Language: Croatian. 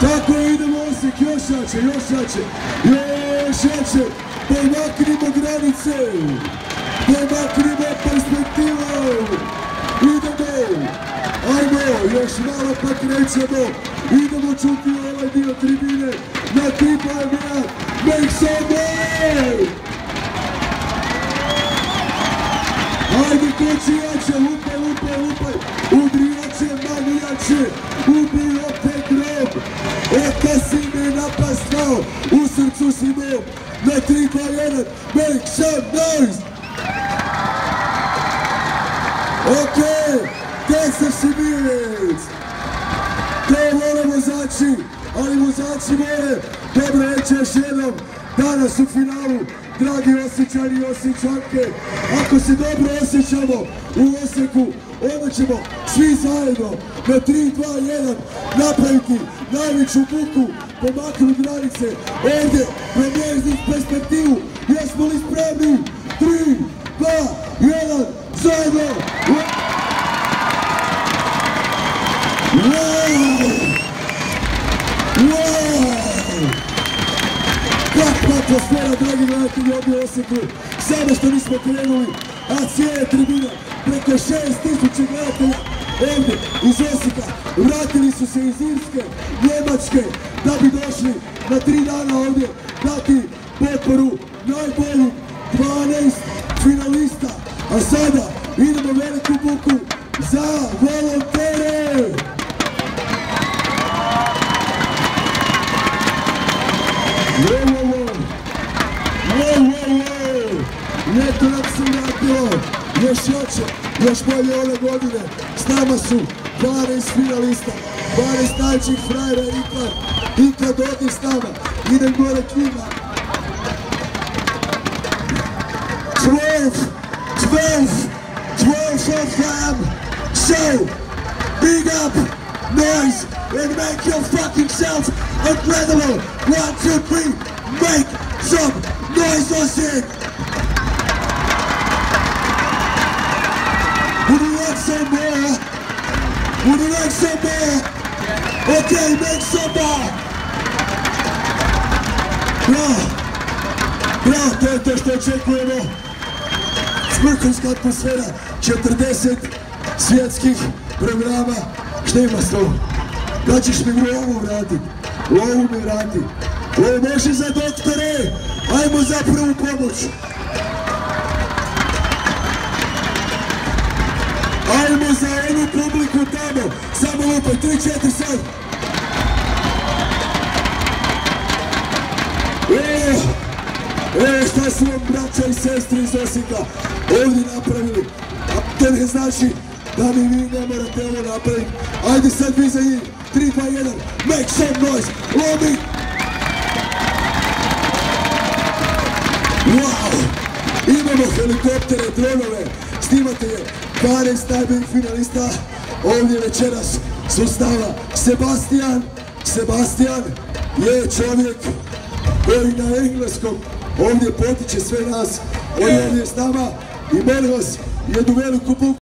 Tako idemo Osijek, još jače, još jače, još jače. Pomaknimo granice, pomaknimo perspektivu. Idemo, ajmo, još malo pa krećemo. Idemo čuti ovaj dio tribine na 3 pojemina. Make some noise! Ajde, koči jače, lupaj, lupaj, lupaj. Udri jače, mani jače. Ubij opet grob. Eka si me napastao, u srcu si me. Na 3, 2, 1, make some noise! Okej, Texas Minutes! To vole vozači, ali vozači vole. Dobro večer još jednom, danas u finalu, dragi Osječani i Osječanke. Ako se dobro osjećamo u Osijeku, onda ćemo svi zajedno na 3, 2, 1 napraviti najveću buku, pomaknuti granice, ovdje promijeniti perspektivu. Jesmo li spremni? 3, 2, 1, zajedno! Kakva atmosfera, dragi gledatelji, ovdje u Osijeku. Samo što nismo krenuli, a cijela tribina, preko 6000 gledatelja ovdje iz Osijeka. Vratili su se iz Irske, Njemačke, da bi došli na 3 dana ovdje dati potporu najboljim 12 finalista. A sada idemo veliku buku za volontere! Neto nam se vratilo, još jače, još bolje ove godine. S nama su 12 finalista, 12 najvećih frajera ikad ovdje s nama. Idem gore k njima. 12 of them. So, big up, noise, and make your fucking self incredible. 1, 2, 3, make some noise, Osijek! Would you like some more? Would you like some more? Okay, make some more! Bravo, to je to što očekujemo. Vrhunska atmosfera, 40 svjetskih programa. Šta ima s tom? Da ćeš mi lovu vratit? Lovu mi vrati. Ovo može za doktore, ajmo za prvu pomoć. Ajmo za onu publiku tamo, samo lupaj, 3, 4, sad. Evo šta su vam braća i sestri iz Osijeka ovdje napravili. A to ne znači da mi vi ne morate ovo napraviti. Ajde sad vi za njih, 3, 2, 1, make some noise, lomi! Wow! Imamo helikoptere, dronove, snimate je 12 najboljih finalista. Ovdje večeras su s nama Sebastian je čovjek koji na engleskom ovdje potiče sve nas. On je ovdje s nama i molim vas jednu veliku buku.